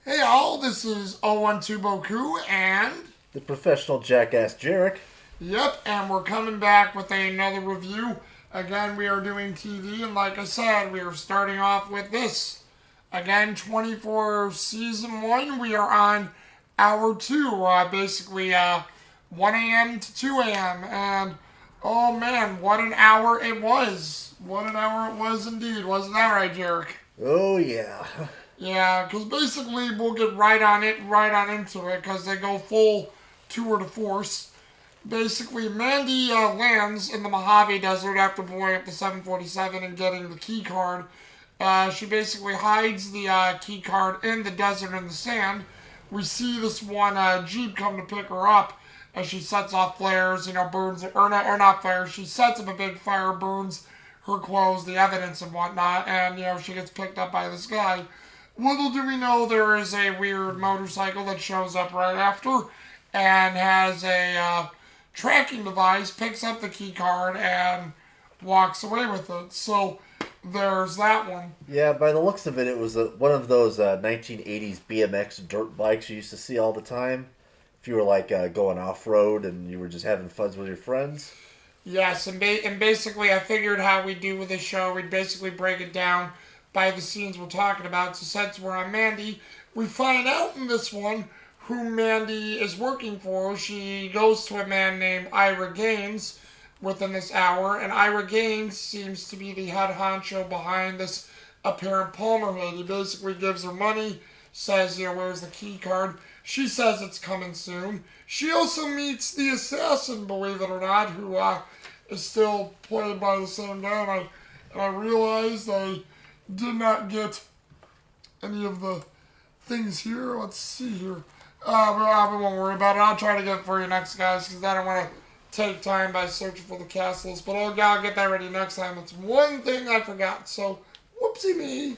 Hey all, this is 012 Boku and The professional jackass Jarek. yep, and we're coming back with another review. Again, we are doing TV, and like I said, we are starting off with this. Again, 24 season 1, we are on hour 2, basically 1 a.m. to 2 a.m. And oh man, what an hour it was! What an hour it was indeed, wasn't that right, Jarek? Oh, yeah. Yeah, because basically we'll get right on it, right on into it, because they go full tour de force. Basically, Mandy lands in the Mojave Desert after blowing up the 747 and getting the key card. She basically hides the key card in the desert in the sand. We see this one Jeep come to pick her up as she sets off flares, burns, or not flares, she sets up a big fire, burns her clothes, the evidence and whatnot, and, she gets picked up by this guy. Little do we know there is a weird motorcycle that shows up right after and has a tracking device, picks up the key card, and walks away with it. So there's that one. Yeah, by the looks of it, it was one of those 1980s BMX dirt bikes you used to see all the time. If you were like going off road and you were just having fun with your friends. Yes, and basically, I figured how we do with this show, we'd basically break it down by the scenes we're talking about. So since we're on Mandy, we find out in this one who Mandy is working for. She goes to a man named Ira Gaines within this hour, and Ira Gaines seems to be the head honcho behind this apparent Palmer hit. He basically gives her money, says, where's the key card? She says it's coming soon. She also meets the assassin, believe it or not, who is still played by the same guy. And I realized I did not get any of the things here. Let's see here. But we won't worry about it. I'll try to get it for you next, guys, because I don't want to take time by searching for the castles. But I'll get that ready next time. It's one thing I forgot. So, whoopsie me.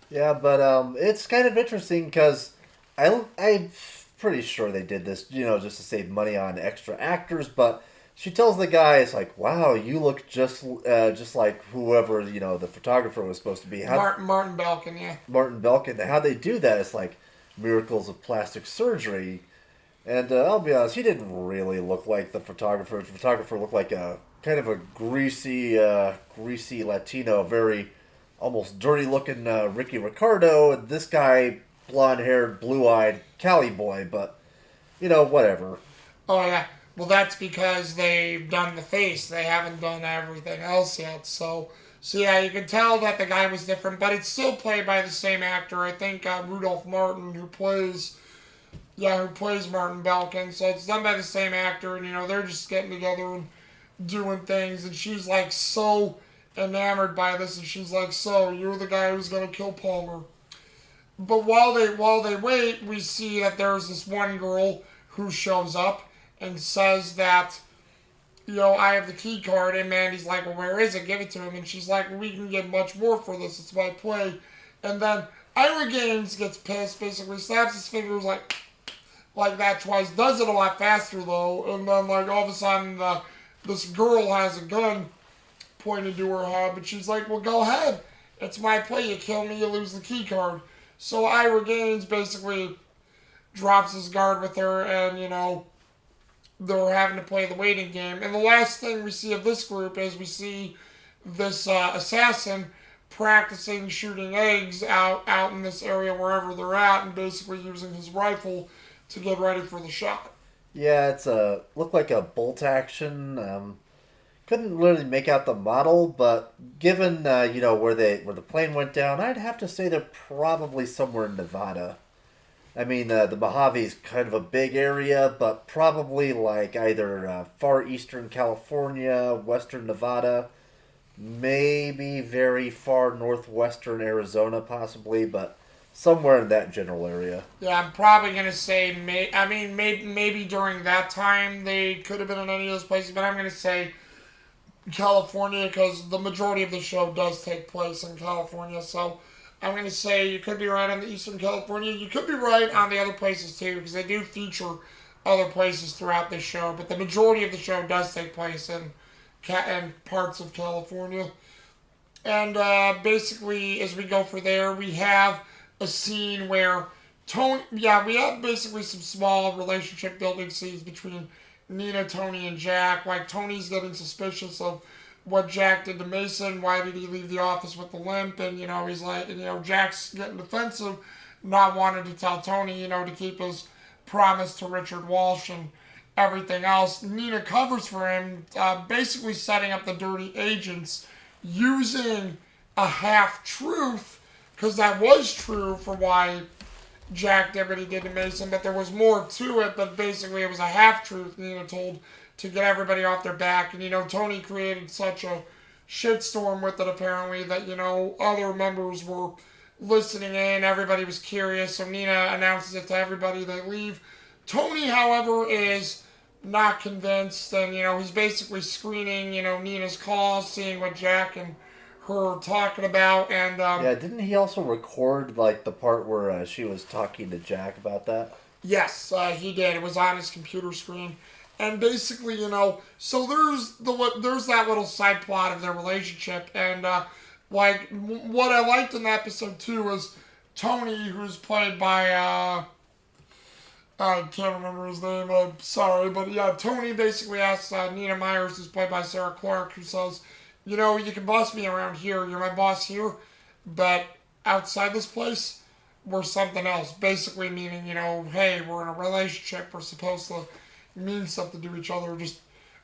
Yeah, but it's kind of interesting because I'm pretty sure they did this, just to save money on extra actors. But she tells the guy, "It's like, wow, you look just like whoever the photographer was supposed to be." Martin Balkin, yeah. Martin Belkin. How they do that is like miracles of plastic surgery. And I'll be honest, he didn't really look like the photographer. The photographer looked like a kind of a greasy Latino, very almost dirty-looking Ricky Ricardo. And this guy, blonde-haired, blue-eyed Cali boy. But whatever. Oh, yeah. Well, that's because they've done the face. They haven't done everything else yet. So yeah, you can tell that the guy was different, but it's still played by the same actor. I think Rudolph Martin, who plays Martin Belkin. So it's done by the same actor, and they're just getting together and doing things. And she's like so enamored by this, and she's like, "So you're the guy who's gonna kill Palmer?" But while they wait, we see that there's this one girl who shows up and says that, I have the key card, and Mandy's like, "Well, where is it? Give it to him." And she's like, "We can get much more for this. It's my play." And then Ira Gaines gets pissed, basically snaps his fingers like that twice, does it a lot faster though, and then like all of a sudden this girl has a gun pointed to her head, but she's like, "Well, go ahead. It's my play. You kill me, you lose the key card." So Ira Gaines basically drops his guard with her, and they're having to play the waiting game. And the last thing we see of this group is we see this assassin practicing shooting eggs out in this area wherever they're at, and basically using his rifle to get ready for the shot. Yeah, it's a looked like a bolt action. Couldn't really make out the model, but given where the plane went down, I'd have to say they're probably somewhere in Nevada. I mean, the Mojave is kind of a big area, but probably like either far eastern California, western Nevada, maybe very far northwestern Arizona, possibly, but somewhere in that general area. Yeah, I'm probably gonna say maybe during that time they could have been in any of those places, but I'm gonna say California because the majority of the show does take place in California. So I'm going to say you could be right on the Eastern California. You could be right on the other places too because they do feature other places throughout this show. But the majority of the show does take place in parts of California. And basically, as we go for there, we have a scene where Tony, yeah, we had basically some small relationship building scenes between Nina, Tony, and Jack. Like Tony's getting suspicious of what Jack did to Mason. Why did he leave the office with the limp? And he's like, Jack's getting defensive, not wanting to tell Tony, to keep his promise to Richard Walsh and everything else. Nina covers for him, basically setting up the dirty agents using a half truth, because that was true for why Jack did what he did to Mason, but there was more to it. But basically, it was a half truth Nina told to get everybody off their back. And Tony created such a shitstorm with it apparently that other members were listening in. Everybody was curious, so Nina announces it to everybody. They leave. Tony, however, is not convinced, and he's basically screening Nina's calls, seeing what Jack and her talking about, and Yeah, didn't he also record like the part where she was talking to Jack about that? yes, he did. It was on his computer screen, and basically, so there's that little side plot of their relationship, and what I liked in episode 2 was Tony, who's played by I can't remember his name. I'm sorry, but yeah, Tony basically asks Nina Myers, who's played by Sarah Clark, who says, you can boss me around here. You're my boss here, but outside this place, we're something else. Basically meaning, hey, we're in a relationship. We're supposed to mean something to each other. Just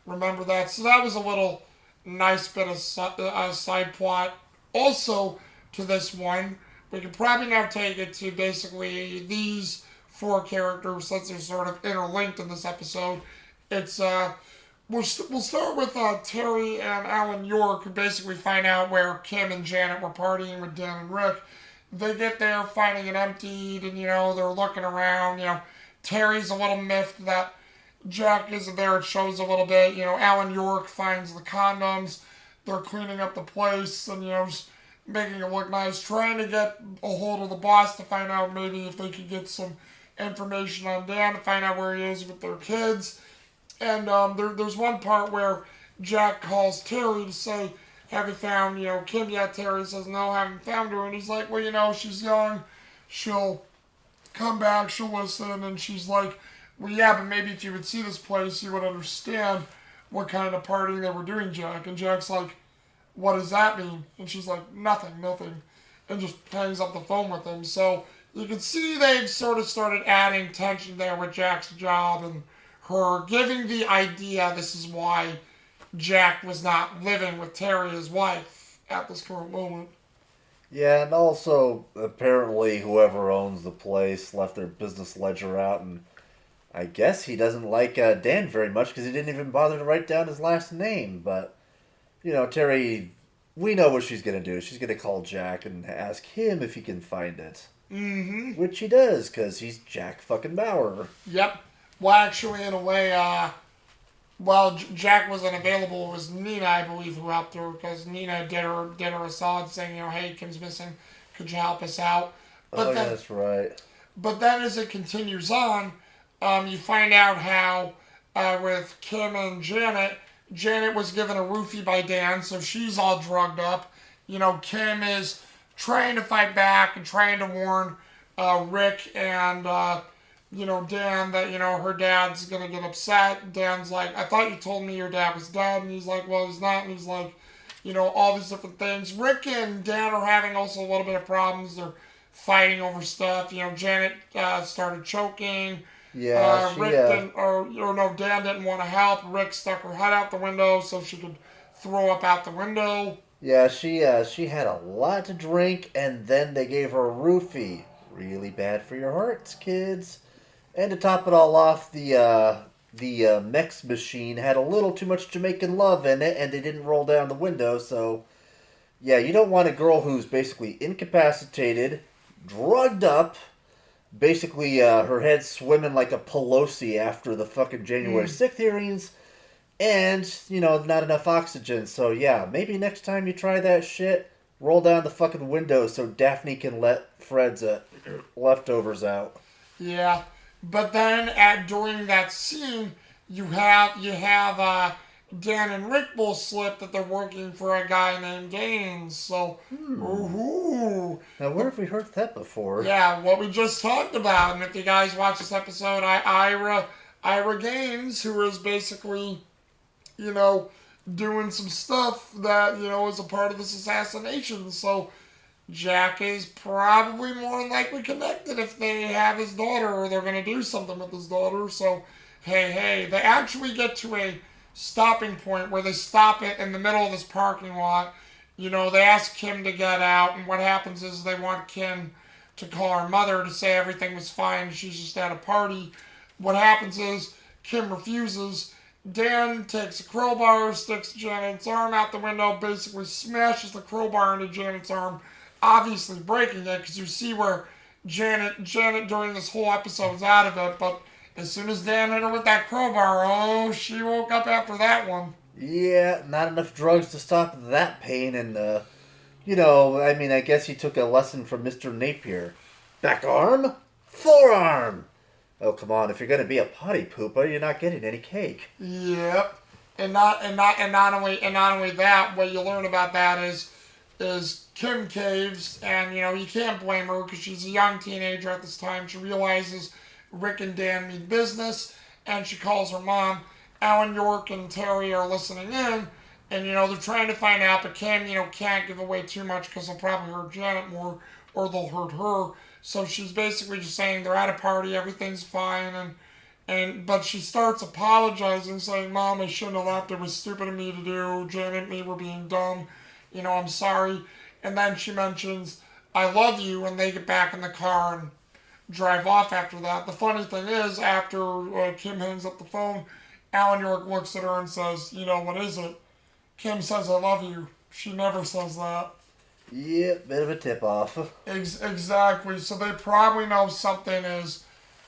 remember that. So that was a little nice bit of side plot. Also, to this one, we can probably now take it to basically these four characters, since they're sort of interlinked in this episode. It's we'll start with Terry and Alan York, who basically find out where Kim and Janet were partying with Dan and Rick. They get there, finding it emptied, and they're looking around. Terry's a little miffed that Jack isn't there. It shows a little bit. Alan York finds the condoms. They're cleaning up the place and just making it look nice, trying to get a hold of the boss to find out maybe if they could get some information on Dan, to find out where he is with their kids. And there's one part where Jack calls Terry to say, have you found, Kim yet? Terry says, no, I haven't found her. And he's like, well, she's young. She'll come back. She'll listen. And she's like, well, yeah, but maybe if you would see this place, you would understand what kind of partying they were doing, Jack. And Jack's like, what does that mean? And she's like, nothing. And just hangs up the phone with him. So you can see they've sort of started adding tension there with Jack's job and her giving the idea this is why Jack was not living with Terry, his wife, at this current moment. Yeah, and also apparently whoever owns the place left their business ledger out, and I guess he doesn't like Dan very much because he didn't even bother to write down his last name. But Terry, we know what she's gonna do. She's gonna call Jack and ask him if he can find it. Mm-hmm. Which he does, because he's Jack fucking Bauer. Yep. Well, actually, in a way, Jack was unavailable. It was Nina, I believe, who helped her, because Nina did her a solid, saying, hey, Kim's missing. Could you help us out? But yeah, that's right. But then, as it continues on, you find out how with Kim and Janet was given a roofie by Dan, so she's all drugged up. Kim is trying to fight back and trying to warn Rick and Dan that her dad's gonna get upset. Dan's like, I thought you told me your dad was dead, and he's like, well, he's not. And he's like, all these different things. Rick and Dan are having also a little bit of problems. They're fighting over stuff. Janet started choking. Yeah, Rick didn't, or no, Dan didn't want to help. Rick stuck her head out the window so she could throw up out the window. Yeah, she had a lot to drink, and then they gave her a roofie. Really bad for your hearts, kids. And to top it all off, the Mex machine had a little too much Jamaican love in it, and they didn't roll down the window. So, yeah, you don't want a girl who's basically incapacitated, drugged up, basically her head swimming like a Pelosi after the fucking January 6th hearings, and, not enough oxygen. So, yeah, maybe next time you try that shit, roll down the fucking window so Daphne can let Fred's leftovers out. Yeah, but then during that scene, you have Dan and Rick both slipped that they're working for a guy named Gaines. So, ooh, Now, where have we heard that before? yeah, what we just talked about. And if you guys watch this episode, Ira Gaines, who is basically, you know, doing some stuff that is a part of this assassination. So Jack is probably more than likely connected if they have his daughter or they're going to do something with his daughter. So, hey, they actually get to a stopping point where they stop it in the middle of this parking lot. They ask Kim to get out, and what happens is they want Kim to call her mother to say everything was fine. She's just at a party. What happens is Kim refuses. Dan takes a crowbar, sticks Janet's arm out the window, basically smashes the crowbar into Janet's arm, obviously breaking it because you see where Janet during this whole episode is out of it, but as soon as Dan hit her with that crowbar, oh, she woke up after that one. Yeah, not enough drugs to stop that pain, and I mean, I guess he took a lesson from Mr. Napier. Back arm, forearm. Oh, come on! If you're gonna be a potty pooper, you're not getting any cake. Yep, and not only that, what you learn about that is Kim caves, and you can't blame her because she's a young teenager at this time. She realizes Rick and Dan mean business, and she calls her mom. Alan York and Terry are listening in, and they're trying to find out, but Kim can't give away too much because they'll probably hurt Janet more, or they'll hurt her. So she's basically just saying they're at a party, everything's fine, but she starts apologizing, saying, "Mom, I shouldn't have left. It was stupid of me to do. Janet and me were being dumb. I'm sorry." And then she mentions, "I love you," and they get back in the car and drive off after that. The funny thing is, after Kim hangs up the phone, Alan York looks at her and says, "What is it?" Kim says, "I love you." She never says that. Yep, bit of a tip off. Exactly. So they probably know something is,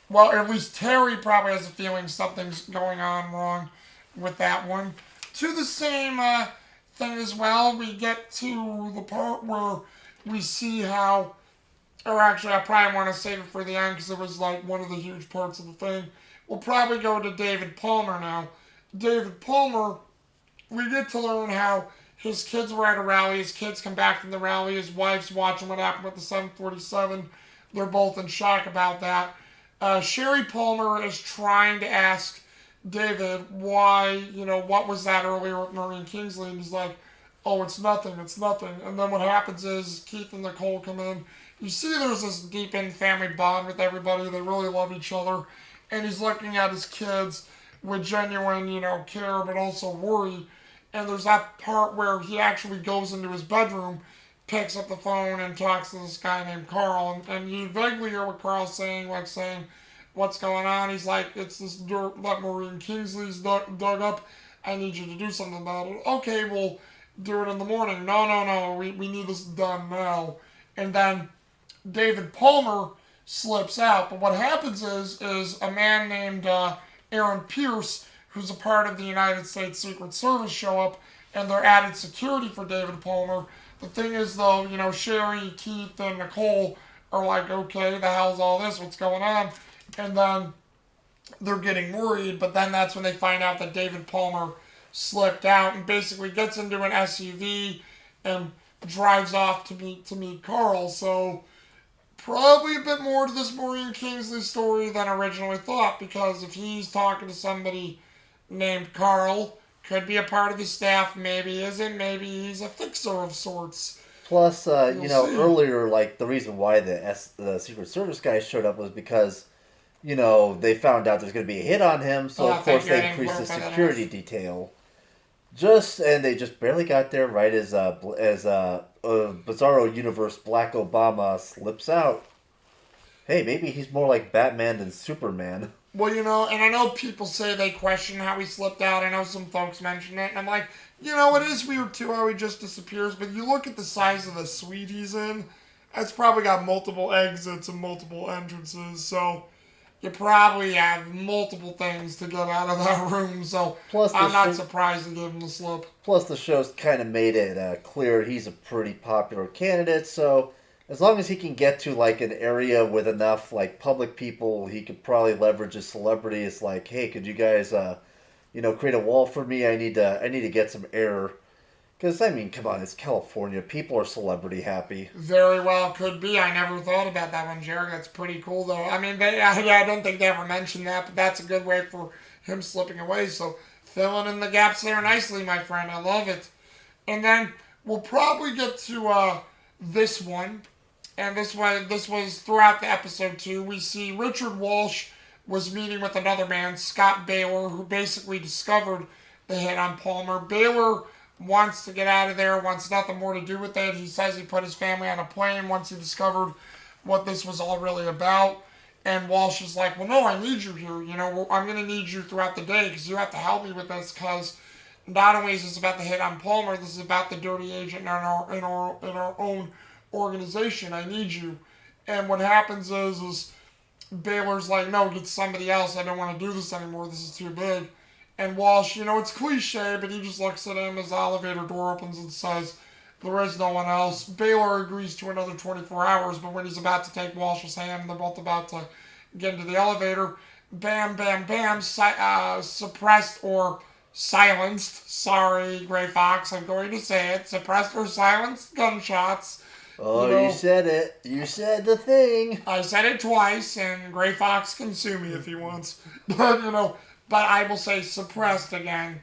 well, or at least Terry probably has a feeling something's going on wrong with that one. To the same thing as well, we get to the part where we see how, or actually, I probably want to save it for the end because it was like one of the huge parts of the thing. We'll probably go to David Palmer now. David Palmer, we get to learn how his kids were at a rally. His kids come back from the rally. His wife's watching what happened with the 747. They're both in shock about that. Sherry Palmer is trying to ask David why, what was that earlier with Maureen Kingsley? And he's like, "Oh, it's nothing, it's nothing." And then what happens is Keith and Nicole come in. You see there's this deep in family bond with everybody. They really love each other. And he's looking at his kids with genuine, care, but also worry. And there's that part where he actually goes into his bedroom, picks up the phone, and talks to this guy named Carl. And you vaguely hear what Carl's saying, like saying, "What's going on?" He's like, "It's this dirt that Maureen Kingsley's dug up. I need you to do something about it." "Okay, we'll do it in the morning." No. We need this done now. And then David Palmer slips out. But what happens is a man named Aaron Pierce, who's a part of the United States Secret Service, show up, and they're added security for David Palmer. The thing is, though, Sherry, Keith, and Nicole are like, "Okay, the hell's all this? What's going on?" And then they're getting worried, but then that's when they find out that David Palmer slipped out and basically gets into an SUV and drives off to meet Carl. So probably a bit more to this Maureen Kingsley story than originally thought, because if he's talking to somebody named Carl, could be a part of his staff, maybe isn't, maybe he's a fixer of sorts. Plus, See. earlier, like, the reason why the Secret Service guys showed up was because, they found out there's going to be a hit on him, so Yeah, of course thank you, I they didn't increased the clarify that security enough. detail. And they just barely got there right as Bizarro Universe Black Obama slips out. Hey, maybe he's more like Batman than Superman. Well, and I know people say they question how he slipped out. I know some folks mention it, and I'm like, it is weird too how he just disappears. But you look at the size of the suite he's in, it's probably got multiple exits and multiple entrances. So you probably have multiple things to get out of that room. So Plus, I'm not surprised they gave him the slip. the show's kind of made it clear he's a pretty popular candidate, so as long as he can get to like an area with enough like public people, he could probably leverage his celebrity. It's like, "Hey, could you guys create a wall for me. I need to get some air. Because, I mean, come on, it's California. People are celebrity happy. Very well could be. I never thought about that one, Jared. That's pretty cool, though. I mean, I don't think they ever mentioned that, but that's a good way for him slipping away. So filling in the gaps there nicely, my friend. I love it. And then we'll probably get to this one, and this was throughout the episode too. We see Richard Walsh was meeting with another man, Scott Baylor, who basically discovered the hit on Palmer. Baylor wants to get out of there, wants nothing more to do with it. He says he put his family on a plane once he discovered what this was all really about. And Walsh is like, well, no, I need you here. I'm going to need you throughout the day because you have to help me with this because not only is this about the hit on Palmer, this is about the dirty agent in our own organization. I need you. And what happens is Baylor's like, no, get somebody else. I don't want to do this anymore. This is too big. And Walsh, it's cliche, but he just looks at him as the elevator door opens and says, there is no one else. Baylor agrees to another 24 hours, but when he's about to take Walsh's hand and they're both about to get into the elevator, bam, bam, bam, suppressed or silenced. Sorry, Gray Fox, I'm going to say it. Suppressed or silenced gunshots. Oh, you said it. You said the thing. I said it twice, and Gray Fox can sue me if he wants. But I will say suppressed again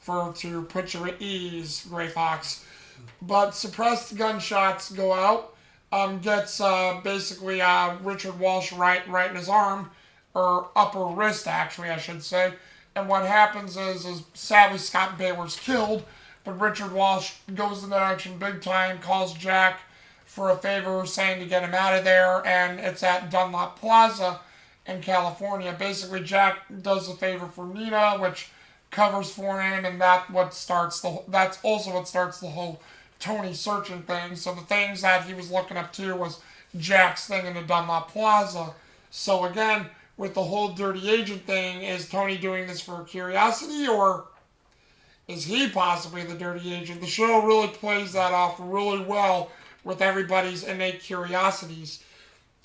to put you at ease, Gray Fox. But suppressed gunshots go out. Gets basically Richard Walsh right in his arm, or upper wrist, actually, I should say. And what happens is sadly Scott Baylor's killed, but Richard Walsh goes into action big time, calls Jack for a favor, saying to get him out of there, and it's at Dunlop Plaza in California. Basically, Jack does a favor for Nina, which covers for him, and that's also what starts the whole Tony searching thing. So the things that he was looking up to was Jack's thing in the Dunlop Plaza. So again, with the whole dirty agent thing, is Tony doing this for curiosity, or is he possibly the dirty agent? The show really plays that off really well with everybody's innate curiosities.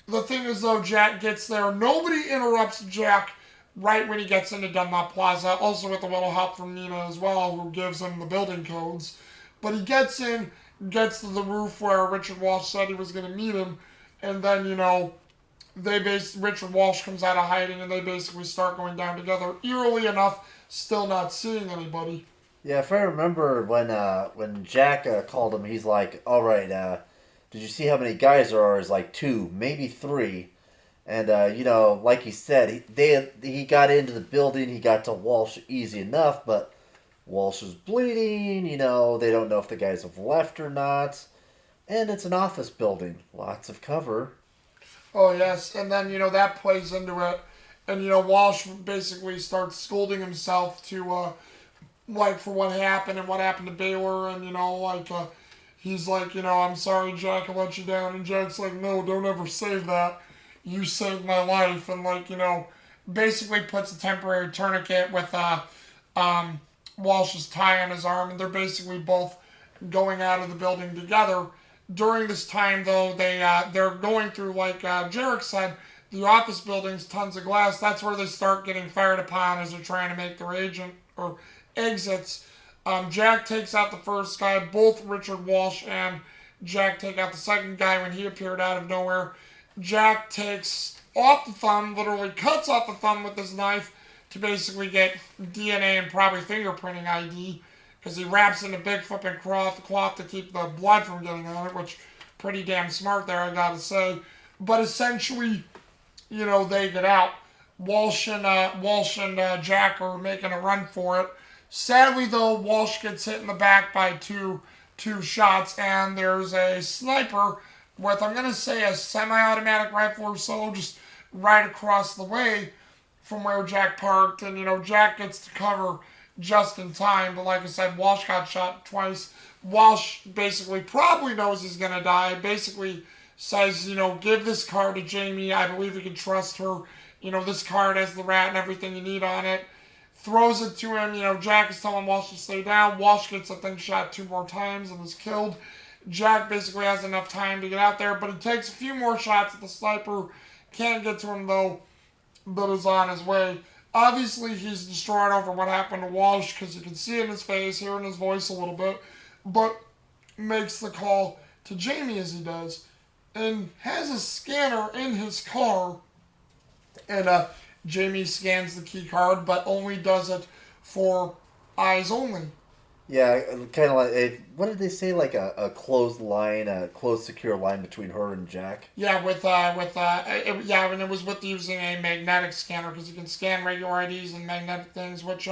The thing is, though, Jack gets there. Nobody interrupts Jack right when he gets into Dunlop Plaza, also with a little help from Nina as well, who gives him the building codes. But he gets in, gets to the roof where Richard Walsh said he was going to meet him, and then, Richard Walsh comes out of hiding, and they basically start going down together. Eerily enough, still not seeing anybody. Yeah, if I remember when Jack called him, he's like, all right, did you see how many guys there are? It's like 2, maybe 3. And, like he said, he got into the building, he got to Walsh easy enough, but Walsh is bleeding, they don't know if the guys have left or not. And it's an office building, lots of cover. Oh, yes, and then, that plays into it. And, Walsh basically starts scolding himself to, for what happened and what happened to Baylor, and, he's like, I'm sorry, Jack, I let you down. And Jack's like, no, don't ever say that. You saved my life. And, basically puts a temporary tourniquet with Walsh's tie on his arm. And they're basically both going out of the building together. During this time, though, they're going through, like Jarek said, the office buildings, tons of glass. That's where they start getting fired upon as they're trying to make their exits. Jack takes out the first guy. Both Richard Walsh and Jack take out the second guy when he appeared out of nowhere. Jack takes off the thumb, literally cuts off the thumb with his knife to basically get DNA and probably fingerprinting ID, because he wraps in a big flipping cloth to keep the blood from getting on it, which pretty damn smart there, I gotta say. But essentially, they get out. Walsh and Jack are making a run for it. Sadly, though, Walsh gets hit in the back by two shots, and there's a sniper with, I'm going to say, a semi-automatic rifle or so, just right across the way from where Jack parked. And, Jack gets to cover just in time, but like I said, Walsh got shot twice. Walsh basically probably knows he's going to die, basically says, give this card to Jamie. I believe you can trust her. This card has the rat and everything you need on it. Throws it to him. Jack is telling Walsh to stay down. Walsh gets, I think, shot 2 more times and is killed. Jack basically has enough time to get out there, but he takes a few more shots at the sniper. Can't get to him, though, but is on his way. obviously he's distraught over what happened to Walsh because you can see it in his face, hear in his voice a little bit, but makes the call to Jamie as he does, and has a scanner in his car, and Jamie scans the key card, but only does it for eyes only. Yeah, kind of like what did they say? Like a closed line, a closed secure line between her and Jack. Yeah, yeah, and it was with using a magnetic scanner because you can scan regular IDs and magnetic things, which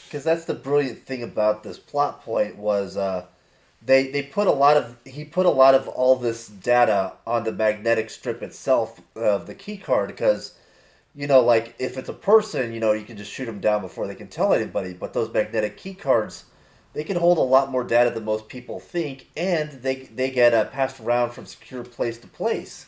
Because that's the brilliant thing about this plot point was they put a lot of he put a lot of all this data on the magnetic strip itself of the key card because like if it's a person you can just shoot them down before they can tell anybody, but those magnetic key cards they can hold a lot more data than most people think, and they get passed around from secure place to place,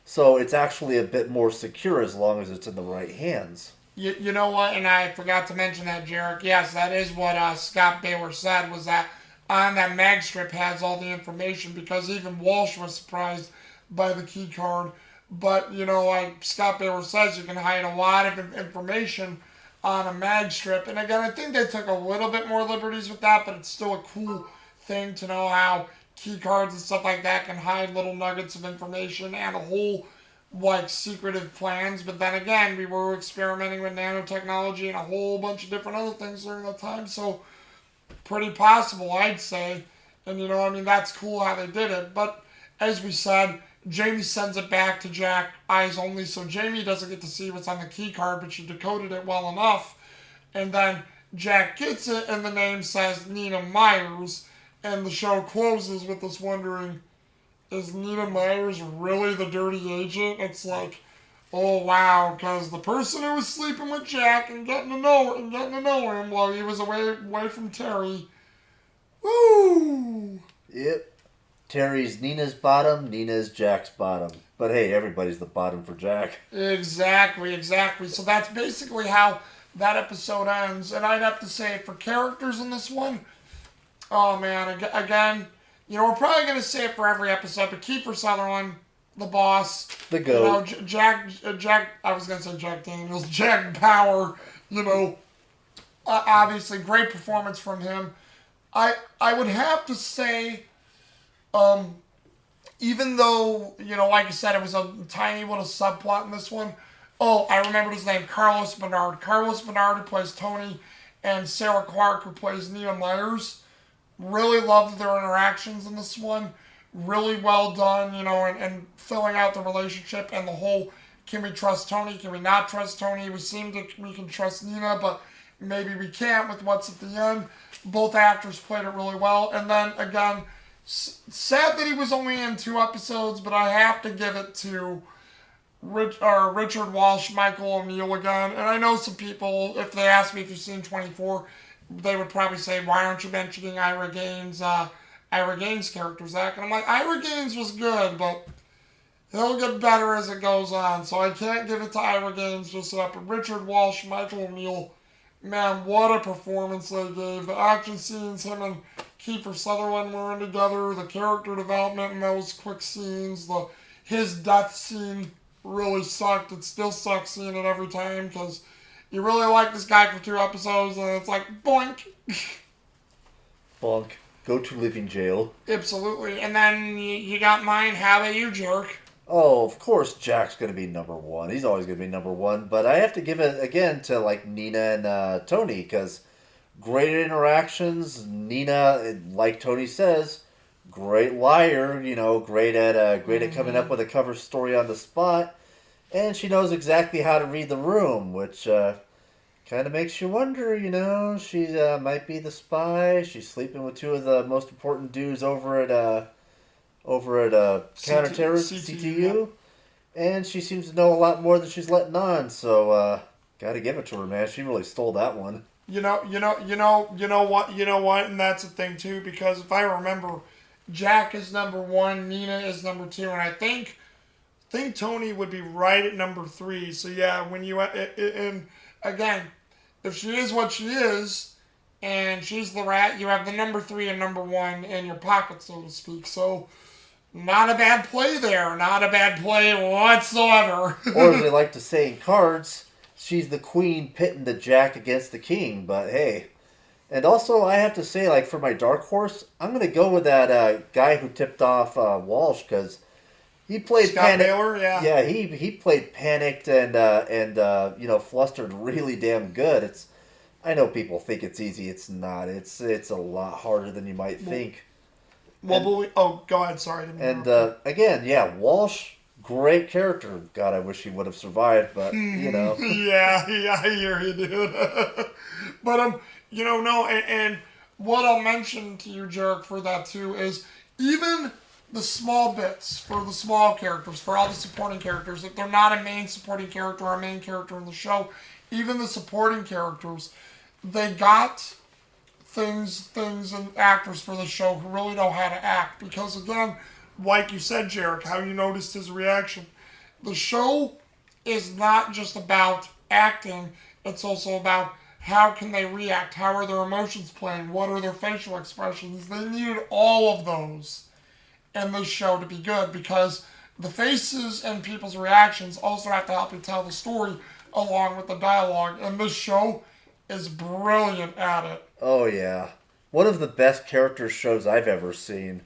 so it's actually a bit more secure as long as it's in the right hands. you know what, and I forgot to mention that, Jarek. Yes, that is what Scott Baylor said, was that on that mag strip has all the information because even Walsh was surprised by the key card. But, like Scott Baylor says, you can hide a lot of information on a mag strip. And again, I think they took a little bit more liberties with that, but it's still a cool thing to know how key cards and stuff like that can hide little nuggets of information and a whole like secretive plans. But then again, we were experimenting with nanotechnology and a whole bunch of different other things during that time, so pretty possible, I'd say. And that's cool how they did it. But as we said, Jamie sends it back to Jack eyes only, so Jamie doesn't get to see what's on the key card, but she decoded it well enough. And then Jack gets it, and the name says Nina Myers, and the show closes with us wondering, is Nina Myers really the dirty agent? It's like, oh wow, because the person who was sleeping with Jack and getting to know him while he was away from Terry. Woo! Yep. Terry's Nina's bottom, Nina's Jack's bottom. But hey, everybody's the bottom for Jack. Exactly. So that's basically how that episode ends. And I'd have to say, for characters in this one, oh man, again, we're probably going to say it for every episode, but Kiefer Sutherland, the boss. The GOAT. Jack, I was going to say Jack Daniels, Jack Bauer, obviously great performance from him. I would have to say, even though, like I said, it was a tiny little subplot in this one. Oh, I remembered his name, Carlos Bernard. Carlos Bernard, who plays Tony, and Sarah Clark, who plays Nina Myers. Really loved their interactions in this one. Really well done, and filling out the relationship and the whole, can we trust Tony, can we not trust Tony? We can trust Nina, but maybe we can't with what's at the end. Both actors played it really well. And then, again, sad that he was only in 2 episodes, but I have to give it to Richard Walsh, Michael O'Neill again. And I know some people, if they ask me if you've seen 24, they would probably say, why aren't you mentioning Ira Gaines' character, Zach? And I'm like, Ira Gaines was good, but he'll get better as it goes on. So I can't give it to Ira Gaines just yet. But Richard Walsh, Michael O'Neill, man, what a performance they gave. The action scenes, him and Kiefer Sutherland were in together, the character development in those quick scenes, his death scene really sucked. It still sucks seeing it every time because you really like this guy for 2 episodes and it's like, boink. Bonk. Go to living jail. Absolutely. And then you got mine. How about you, jerk? Oh, of course Jack's going to be number 1. He's always going to be number 1. But I have to give it, again, to, Nina and Tony, because great interactions. Nina, like Tony says, great liar, great at coming up with a cover story on the spot. And she knows exactly how to read the room, which kind of makes you wonder, she might be the spy. She's sleeping with 2 of the most important dudes over at counterterrorist CTU, and she seems to know a lot more than she's letting on. So, gotta give it to her, man. She really stole that one. You know what, and that's the thing too. Because if I remember, Jack is number 1, Nina is number 2, and I think Tony would be right at number 3. So yeah, when you and again, if she is what she is, and she's the rat, you have the number 3 and number 1 in your pocket, so to speak. So. Not a bad play there. Not a bad play whatsoever. Or as they like to say in cards, she's the queen pitting the Jack against the king. But hey, and also I have to say, like for my dark horse, I'm gonna go with that guy who tipped off Walsh because he played Scott panic. Baylor, yeah. Yeah, he played panicked and flustered really damn good. It's I know people think it's easy. It's not. It's a lot harder than you might think. Well, And but oh, go ahead. Sorry, I didn't and interrupt again, yeah, Walsh, great character. God, I wish he would have survived, but you you. know. Yeah, I hear you, dude. But no, and what I'll mention to you, Jarek, for that too is even the small bits for the small characters, for all the supporting characters, if they're not a main supporting character or a main character in the show, even the supporting characters, they got things, and actors for the show who really know how to act. Because again, like you said, Jarek, how you noticed his reaction, the show is not just about acting; it's also about how can they react, how are their emotions playing, what are their facial expressions. They needed all of those in this show to be good because the faces and people's reactions also have to help you tell the story along with the dialogue. And this show is brilliant at it. Oh yeah, one of the best character shows I've ever seen.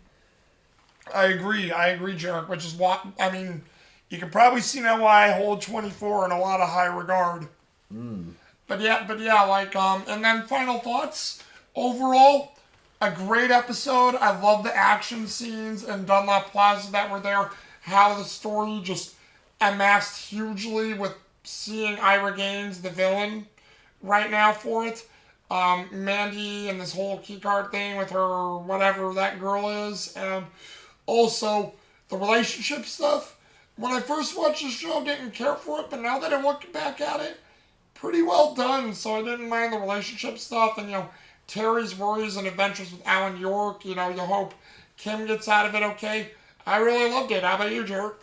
I agree, Jarek, which is what, I mean, you can probably see now why I hold 24 in a lot of high regard. But yeah, like, and then final thoughts. Overall, a great episode. I love the action scenes in Dunlop Plaza that were there. How the story just amassed hugely with seeing Ira Gaines, the villain, right now for it. Mandy and this whole keycard thing with her, whatever that girl is, and also the relationship stuff. When I first watched the show, didn't care for it, but now that I look back at it, pretty well done. So I didn't mind the relationship stuff, and Terry's worries and adventures with Alan York. You hope Kim gets out of it okay. I really loved it. How about you, Jared?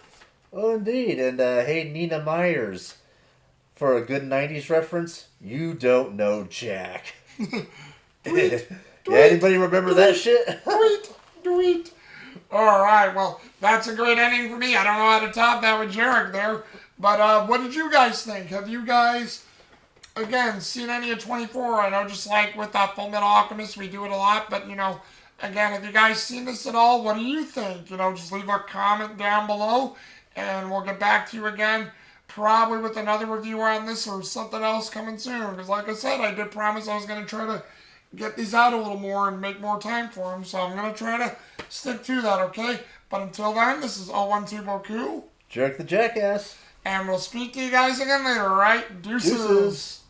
Oh indeed, and hey Nina Myers, for a good '90s reference, you don't know Jack. Tweet, Yeah, anybody remember that shit? tweet. All right, well, that's a great ending for me. I don't know how to top that with Jarek there. But what did you guys think? Have you guys, again, seen any of 24? I know just like with Full Metal Alchemist, we do it a lot. But, again, have you guys seen this at all? What do you think? Just leave a comment down below. And we'll get back to you again, probably with another review on this or something else coming soon. Because like I said, I did promise I was going to try to get these out a little more and make more time for them. So I'm going to try to stick to that, okay? But until then, this is 012 Boku. Jerk the Jackass. And we'll speak to you guys again later, alright? Deuces. Deuces.